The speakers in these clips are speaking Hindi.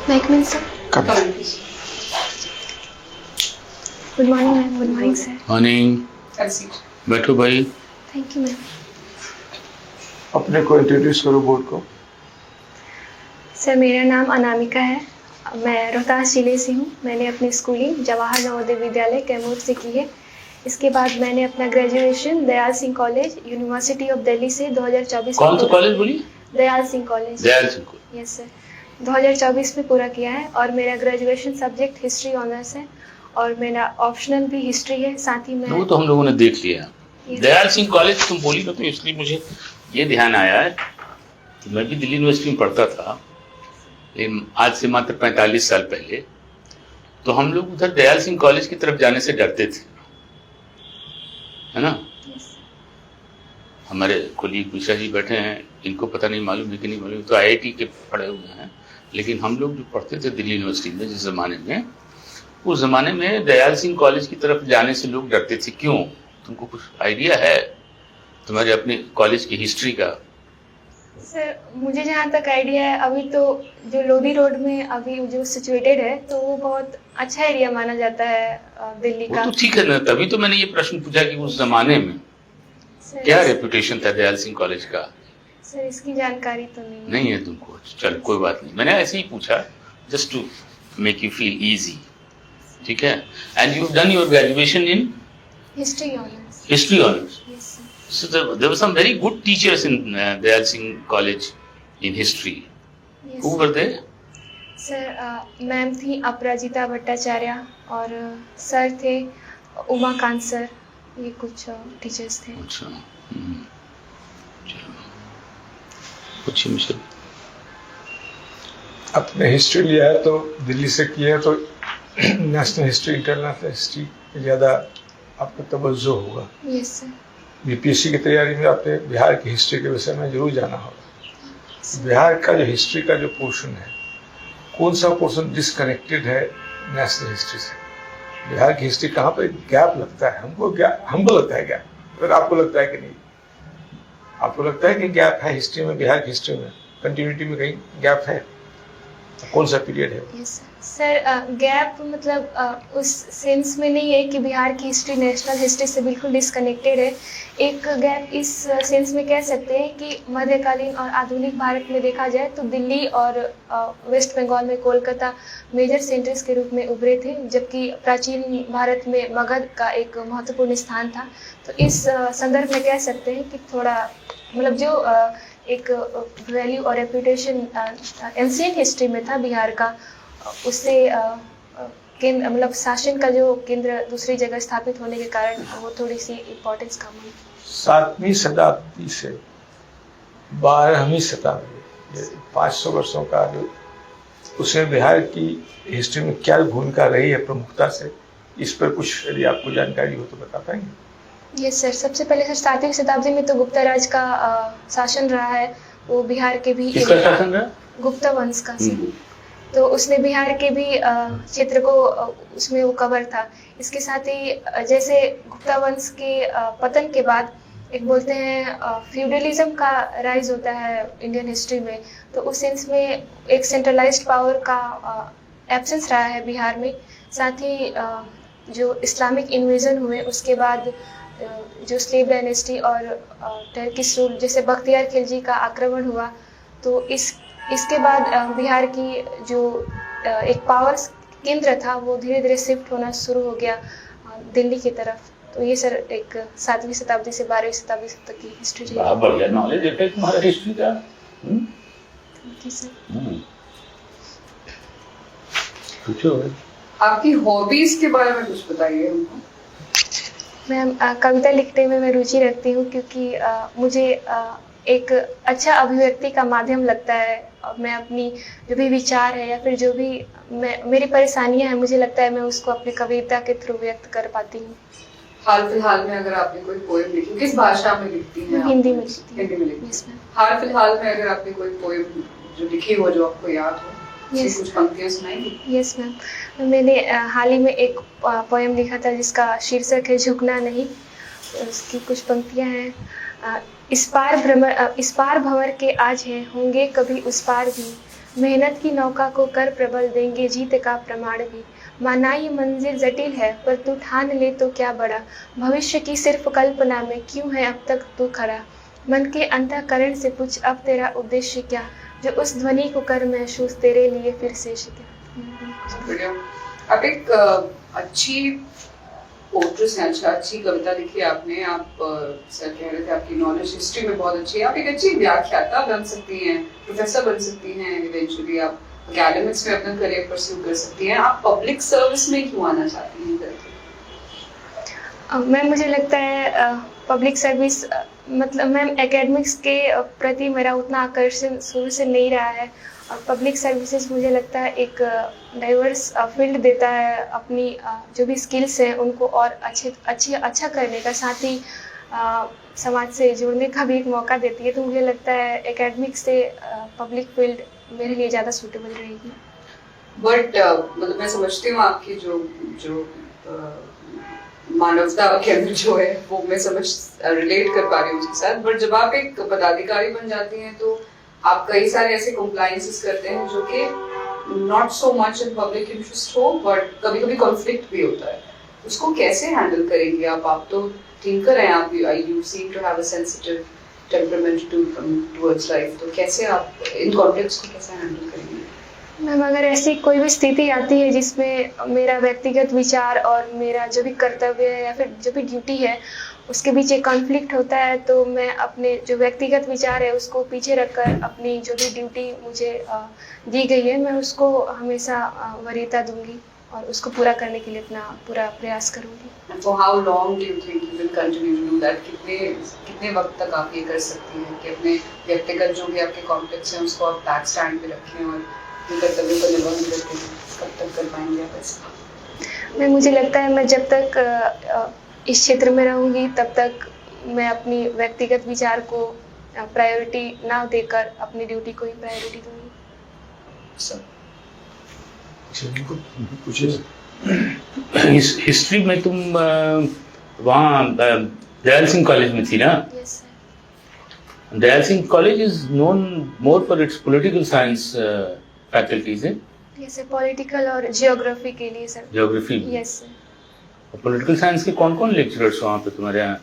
Makeman sir. Come. Good morning ma'am. Good morning sir. Morning. बैठो भाई। Thank you ma'am. अपने को इंट्रोड्यूस करो बोर्ड को। सर मेरा नाम अनामिका है। मैं रोहतास जिले से हूँ। मैंने अपनी स्कूलिंग जवाहर नवोदय विद्यालय कैमूर से की है। इसके बाद मैंने अपना graduation Dayal Singh college university of Delhi से 2024 कौन सा कॉलेज बोली? Dayal Singh college. Dayal Singh college. Yes sir, 2024 में पूरा किया है और मेरा ग्रेजुएशन सब्जेक्ट हिस्ट्री ऑनर्स है और मेरा ऑप्शनल भी हिस्ट्री है। साथ ही मैं वो तो हम लोगों ने देख लिया। दयाल सिंह कॉलेज तुम बोली तो इसलिए मुझे ये ध्यान आया है कि मैं भी दिल्ली यूनिवर्सिटी में पढ़ता था, लेकिन आज से मात्र 45 साल पहले तो हम लोग उधर दयाल सिंह कॉलेज की तरफ जाने से डरते थे, है ना। हमारे कुलीग विशा जी बैठे हैं, इनको पता नहीं मालूम है कि नहीं मालूम, तो IIT के पढ़े हुए हैं, लेकिन हम लोग जो पढ़ते थे दिल्ली यूनिवर्सिटी में जिस जमाने में, उस जमाने में दयाल सिंह कॉलेज की तरफ जाने से लोग डरते थे। क्यों? तुमको कुछ आइडिया है तुम्हारे अपने कॉलेज की हिस्ट्री का? सर मुझे जहाँ तक आइडिया है, अभी तो जो लोधी रोड में अभी जो सिचुएटेड है तो वो बहुत अच्छा एरिया माना जाता है दिल्ली वो का। तो ठीक है ना, तभी तो मैंने ये प्रश्न पूछा कि उस जमाने में क्या रेपुटेशन था दयाल सिंह कॉलेज का। सर इसकी जानकारी तो नहीं है तुमको? चल कोई बात नहीं, मैंने ऐसे ही पूछा just to make you feel easy, ठीक है। And you done your graduation in history honours. History honours. Yes sir. So there were some very good teachers in Dayal Singh College in history. Who were there? Sir ma'am थी अपराजिता भट्टाचार्य और सर थे उमाकांत सर, ये कुछ टीचर्स थे। अच्छा। चलो पूछिए मिशेल। अपने हिस्ट्री लिया है तो दिल्ली से किया है तो नेशनल हिस्ट्री इंटरनेशनल हिस्ट्री ज़्यादा आपको तवज्जो होगा। Yes sir. BPSC की तैयारी में आपने बिहार की हिस्ट्री के विषय में जरूर जाना होगा। बिहार का जो हिस्ट्री का जो पोर्शन है, कौन सा पोर्शन डिसकनेक्टेड है नेशनल हिस्ट्री से? बिहार की हिस्ट्री कहाँ पे गैप लगता है? हमको लगता है गैप, अगर आपको लगता है कि नहीं? आपको लगता है कि गैप है हिस्ट्री में, बिहार की हिस्ट्री में कंटिन्यूटी में कहीं गैप है? कौन सा पीरियड है? यस सर, गैप मतलब उस सेंस में नहीं है कि बिहार की हिस्ट्री नेशनल हिस्ट्री से बिल्कुल डिसकनेक्टेड है। एक गैप इस सेंस में कह सकते हैं कि मध्यकालीन और आधुनिक भारत में देखा जाए तो दिल्ली और वेस्ट बंगाल में कोलकाता मेजर सेंटर्स के रूप में उभरे थे, जबकि प्राचीन भारत में मगध का एक महत्वपूर्ण स्थान था। तो इस संदर्भ में कह सकते हैं कि थोड़ा मतलब जो एक वैल्यू और रेपुटेशन एंशिएंट हिस्ट्री में था बिहार का, उससे केंद्र मतलब शासन का जो केंद्र दूसरी जगह स्थापित होने के कारण वो थोड़ी सी इम्पोर्टेंस कम हुई। 7वीं शताब्दी से 12वीं शताब्दी, 500 वर्षों का जो उसमें बिहार की हिस्ट्री में क्या भूमिका रही है प्रमुखता से, इस पर कुछ यदि आपको जानकारी हो तो बता पाएंगे? यस सर, सबसे पहले सर 7वीं शताब्दी में तो गुप्ता राज का शासन रहा है। वो बिहार के भी किसका शासन रहा? गुप्ता वंश का सर। तो उसने बिहार के भी क्षेत्र को उसमें वो कवर था। इसके साथ ही जैसे गुप्ता वंश के पतन के बाद एक बोलते हैं फ्यूडलिज्म का राइज होता है इंडियन हिस्ट्री में, तो उस सेंस में एक सेंट्रलाइज्ड पावर का एब्सेंस रहा है बिहार में। साथ ही जो इस्लामिक इन्वेजन हुए उसके बाद जो स्लेव डायनेस्टी और टर्किश रूल जैसे बख्तियार खिलजी का आक्रमण हुआ, तो इसके बाद बिहार की जो एक पावर केंद्र था वो धीरे धीरे शिफ्ट होना शुरू हो गया दिल्ली की तरफ। तो ये सर एक 7वीं शताब्दी से 12वीं शताब्दी तक की हिस्ट्री रही। बहुत बढ़िया नॉलेज है तुम्हारा हिस्ट्री का। Thank you sir. पूछो। आपकी हॉबीज के बारे में कुछ बताइए हमको। मैम कविता लिखने में मैं रुचि रखती हूँ क्योंकि मुझे एक अच्छा अभिव्यक्ति का माध्यम लगता है। मैं अपनी जो भी विचार है या फिर जो भी मेरी परेशानियां हैं, मुझे लगता है मैं उसको अपनी कविता के थ्रू व्यक्त कर पाती हूँ। हाल फिलहाल में अगर आपने कोई पोएम लिखी, किस भाषा में लिखती हैं? हिंदी में लिखती हूँ। हिंदी में लिखती हैं। Yes ma'am. हाल फिलहाल में अगर आपने कोई पोएम जो लिखी हो जो आपको याद हो, Yes. कुछ पंक्तियां सुनाएंगी? यस मैम, मैंने हाल ही में एक पोएम लिखा था जिसका शीर्षक है झुकना नहीं। उसकी कुछ पंक्तियां हैं। इस पार भंवर के आज हैं, होंगे कभी उस पार भी, मेहनत की नौका को कर प्रबल, देंगे जीत का प्रमाण भी। माना ये मंजिल जटिल है पर तू ठान ले तो क्या बड़ा, भविष्य की सिर्फ कल्पना में क्यों है अब तक तू खड़ा। मन के अंतःकरण से पूछ अब तेरा उद्देश्य क्या, जो उस ध्वनि को कर महसूस तेरे लिए फिर शेष क्या। बढ़िया। आप एक अच्छी पोट्रेस हैं, अच्छी कविता लिखी है आपने। आप सर कह रहे थे आपकी नॉलेज हिस्ट्री में बहुत अच्छी है, आप एक अच्छी व्याख्याता बन सकती हैं, प्रोफेसर बन सकती हैं, इवेंचुअली आप एकेडमिक्स में अपना करियर परस्यू कर सकती हैं। आप पब्लिक सर्विस में क्यों आना चाहती हैं करके? मैम मुझे लगता है पब्लिक सर्विस मतलब मैम एकेडमिक्स के प्रति मेरा उतना आकर्षण शुरू से नहीं रहा है, और पब्लिक सर्विसेज मुझे लगता है एक डाइवर्स फील्ड देता है, अपनी जो भी स्किल्स हैं उनको और अच्छा करने का, साथ ही समाज से जुड़ने का भी एक मौका देती है। तो मुझे लगता है एकेडमिक्स से पब्लिक फील्ड मेरे लिए ज़्यादा सूटेबल रहेगी। बट मतलब मैं समझती हूँ आपकी जो मानवता केंद्र जो है वो मैं रिलेट कर पा रही हूँ उसके साथ। बट जब आप एक पदाधिकारी बन जाती हैं तो आप कई सारे ऐसे कॉम्प्लायंसेस करते हैं जो कि not so much in public interest हो, बट कभी कभी कॉन्फ्लिक्ट भी होता है। उसको कैसे हैंडल करेंगे आप तो थिंकर हैं, आप you seem to have a sensitive temperament towards life, तो कैसे आप इन कॉन्फ्लिक्ट्स को कैसे हैंडल करेंगे? मैम अगर ऐसी कोई भी स्थिति आती है जिसमें मेरा व्यक्तिगत विचार और मेरा जो भी कर्तव्य है या फिर जो भी ड्यूटी है उसके बीच एक कॉन्फ्लिक्ट होता है, तो मैं अपने जो व्यक्तिगत विचार है उसको पीछे रखकर अपनी जो भी ड्यूटी मुझे दी गई है मैं उसको हमेशा वरीयता दूंगी और उसको पूरा करने के लिए अपना पूरा प्रयास करूंगी। For how long do you think you will continue to do that? कितने वक्त तक आप ये कर सकती हैं कि अपने व्यक्तिगत जो भी आपके कॉन्फ्लिक्ट्स हैं उसको आप बैक स्टैंड पे रखें और कर्तव्यों का निर्वहन करके कब तक कर पाएंगे आप ऐसा? मैं मुझे लगता है मैं जब तक इस क्षेत्र में रहूंगी तब तक मैं अपनी व्यक्तिगत विचार को प्रायोरिटी ना देकर अपनी ड्यूटी को ही प्रायोरिटी दूंगी। हिस्ट्री में तुम वहाँ दयाल सिंह कॉलेज में थी ना? Yes sir. Dayal Singh college is known more for its political science faculties हैं। यस सर, पॉलिटिकल और जियोग्राफी के लिए sir. Geography. Yes sir. Political science के कौन कौन लेक्चरर्स वहाँ पे तुम्हारे यहाँ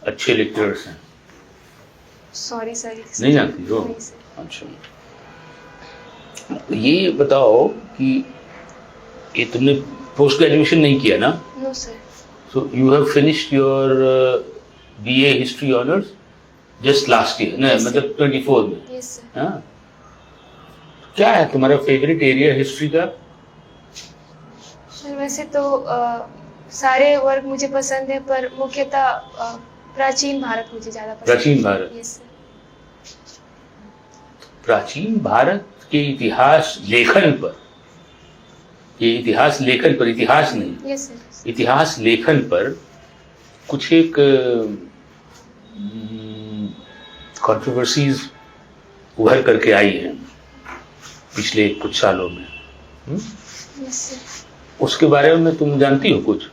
अच्छे लेक्चरर्स हैं? सॉरी सर, नहीं जानती हो? नहीं सर। अच्छा, ये बताओ कि ये तुमने पोस्ट ग्रेजुएशन नहीं किया ना? No sir. So you have finished your BA history honours just last year ना? मतलब 24 में? Yes sir. हाँ, क्या है तुम्हारा फेवरेट एरिया हिस्ट्री का? सर वैसे तो सारे वर्ग मुझे पसंद है, पर मुख्यतः प्राचीन भारत मुझे ज्यादा पसंद है। प्राचीन भारत? Yes sir. प्राचीन भारत के इतिहास लेखन पर, ये इतिहास लेखन पर, इतिहास नहीं, यस सर, इतिहास लेखन पर कुछ एक कंट्रोवर्सीज उभर करके आई हैं पिछले कुछ सालों में। Yes sir. उसके बारे में तुम जानती हो कुछ?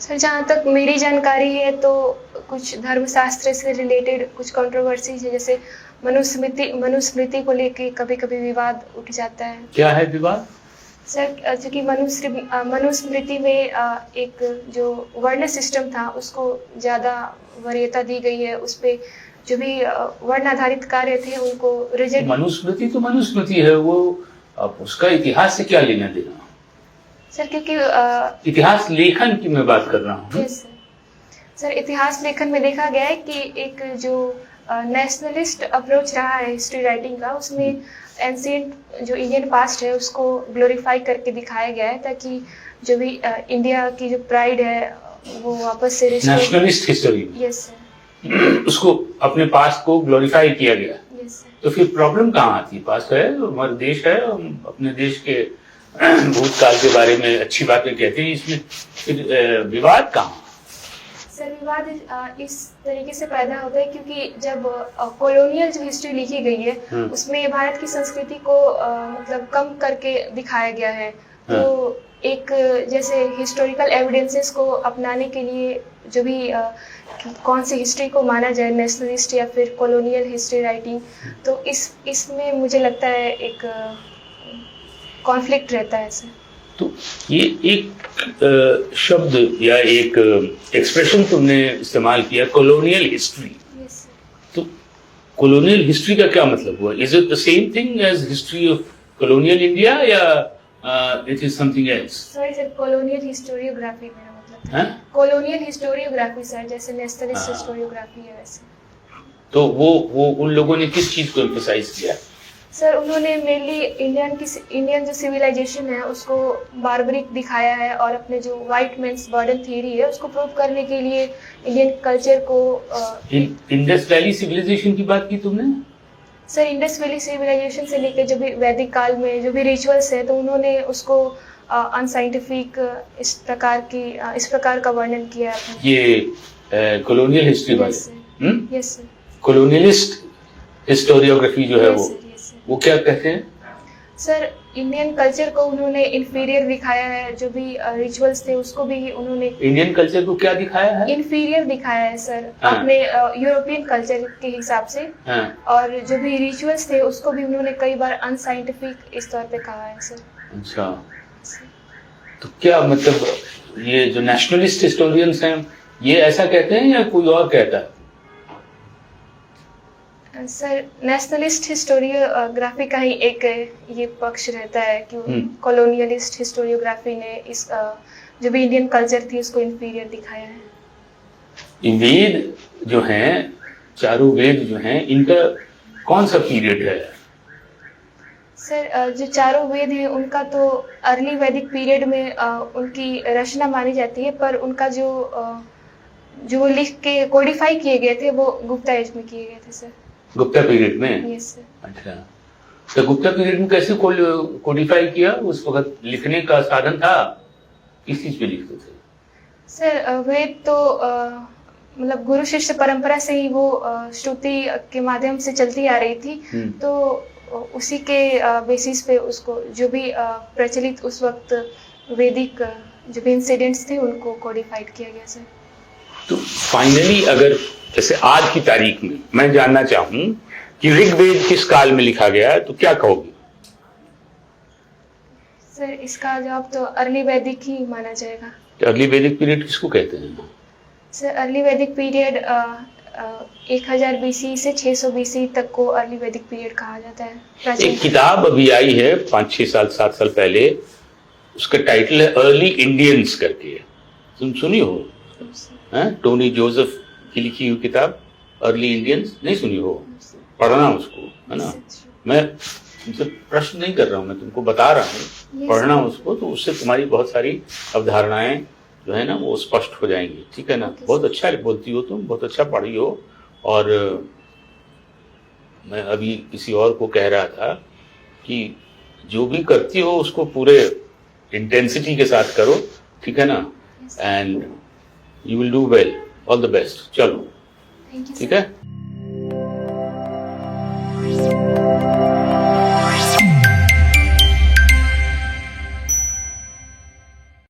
सर जहाँ तक मेरी जानकारी है तो कुछ धर्मशास्त्र से रिलेटेड कुछ कंट्रोवर्सीज है, जैसे मनुस्मृति को लेके कभी कभी विवाद उठ जाता है। क्या है विवाद? सर चूँकि मनुस्मृति में एक जो वर्ण सिस्टम था उसको ज़्यादा वरीयता दी गई है, उस पर जो भी वर्ण आधारित कार्य थे उनको रिजेक्ट। मनुस्मृति तो मनुस्मृति है, वो अब उसका इतिहास से क्या लेना देना? सर क्योंकि इतिहास लेखन की मैं बात कर रहा हूँ। यस सर, इतिहास लेखन में देखा गया है कि एक जो नेशनलिस्ट अप्रोच रहा है हिस्ट्री राइटिंग का, उसमें एंशिएंट जो इंडियन पास्ट है उसको ग्लोरीफाई करके दिखाया गया है, ताकि जो भी इंडिया की जो प्राइड है वो वापस से नेशनलिस्ट हिस्ट्री। Yes sir. उसको अपने पास्ट को ग्लोरीफाई किया गया। Yes sir. तो फिर प्रॉब्लम कहाँ आती है? पास्ट है, हमारा देश है, हम अपने देश के भूतकाल के बारे में अच्छी बातें कहते हैं, इसमें फिर विवाद कहाँ? सर विवाद इस तरीके से पैदा होता है क्योंकि जब कॉलोनियल जो हिस्ट्री लिखी गई है उसमें भारत की संस्कृति को मतलब कम करके दिखाया गया है, तो एक जैसे हिस्टोरिकल एविडेंसेस को अपनाने के लिए जो भी कौन सी हिस्ट्री को माना जाए, नेशनलिस्ट या फिर कॉलोनियल हिस्ट्री राइटिंग, तो इसमें मुझे लगता है एक कॉन्फ्लिक्ट रहता है सर। तो ये एक शब्द या एक एक्सप्रेशन तुमने इस्तेमाल किया, कॉलोनियल हिस्ट्री। यस तो कॉलोनियल हिस्ट्री का क्या मतलब हुआ? Is it the same thing as history of colonial India या it is something else? Sorry sir, colonial historiography मेरा मतलब हैं? कॉलोनियल हिस्टोरियोग्राफी सर, जैसे नेशनलिस्ट हाँ। हिस्टोरियोग्राफी है वैसे। तो वो उन लोगों ने किस चीज को एम्फसाइज किया? सर उन्होंने मेनली इंडियन जो सिविलाइजेशन है उसको बारबरिक दिखाया है, और अपने जो वाइट मेंस बर्डन थ्योरी है उसको प्रूव करने के लिए इंडियन कल्चर को इंडस वैली सिविलाइजेशन की बात की तुमने? सर इंडस वैली सिविलाइजेशन से लेकर जो भी वैदिक काल में जो भी रिचुअल्स है, तो उन्होंने उसको अनसाइंटिफिक इस प्रकार का वर्णन किया है। ये कॉलोनियल हिस्ट्री वाले यस सर, कॉलोनियलिस्ट हिस्टोरियोग्राफी जो है वो क्या कहते हैं? सर इंडियन कल्चर को उन्होंने इंफीरियर दिखाया है, जो भी रिचुअल्स थे उसको भी उन्होंने इंडियन कल्चर को क्या दिखाया है? इंफीरियर दिखाया है सर, हाँ। अपने यूरोपियन कल्चर के हिसाब से। हाँ। और जो भी रिचुअल्स थे उसको भी उन्होंने कई बार अनसाइंटिफिक इस तौर पे कहा है सर। अच्छा, तो क्या मतलब ये जो नेशनलिस्ट हिस्टोरियंस हैं ये ऐसा कहते हैं या कोई और कहता है? सर नेशनलिस्ट हिस्टोरियोग्राफी का ही एक ये पक्ष रहता है कि कॉलोनियलिस्ट हिस्टोरियोग्राफी ने इस जो भी इंडियन कल्चर थी उसको इंफीरियर दिखाया है। ये वेद जो हैं, चारों वेद जो हैं, इनका कौन सा पीरियड है? सर जो चारों वेद हैं उनका तो अर्ली वैदिक पीरियड में उनकी रचना मानी जाती है, पर उनका जो लिख के कोडिफाई किए गए थे वो गुप्ता एज में किए गए थे सर। गुप्ता पीरियड में? Yes sir. अच्छा, तो गुप्ता पीरियड में कैसे कोडिफाई किया? उस वक्त लिखने का साधन था? किस चीज पे लिखते थे? सर वेद तो मतलब गुरु शिष्य परंपरा से ही वो श्रुति के माध्यम से चलती आ रही थी, तो उसी के बेसिस पे उसको जो भी प्रचलित उस वक्त वैदिक जो भी इंसिडेंट्स थे उनको कोडिफाइड किया गया सर। तो फाइनली अगर जैसे आज की तारीख में मैं जानना चाहूं कि ऋग्वेद किस काल में लिखा गया है तो क्या कहोगे? सर इसका जवाब तो अर्ली वैदिक ही माना जाएगा। अर्ली वैदिक पीरियड किसको कहते हैं? सर अर्ली वैदिक पीरियड 1000 बीसी से 600 बीसी तक को अर्ली वैदिक पीरियड कहा जाता है। एक किताब अभी आई है 5-6 साल 7 साल पहले, उसका टाइटल है अर्ली इंडियंस करके, तुम सुनी हो? टोनी जोसेफ की लिखी हुई किताब अर्ली इंडियंस, नहीं सुनी हो? पढ़ना उसको, है ना। मैं तुमसे प्रश्न नहीं कर रहा हूँ, मैं तुमको बता रहा हूँ, पढ़ना उसको, तो उससे तुम्हारी बहुत सारी अवधारणाएं जो है ना वो स्पष्ट हो जाएंगी, ठीक है ना। बहुत अच्छा बोलती हो तुम, बहुत अच्छा पढ़ी हो। और मैं अभी किसी और को कह रहा था कि जो भी करती हो उसको पूरे इंटेंसिटी के साथ करो, ठीक है ना, and you will do well. All the best. चलो, ठीक है।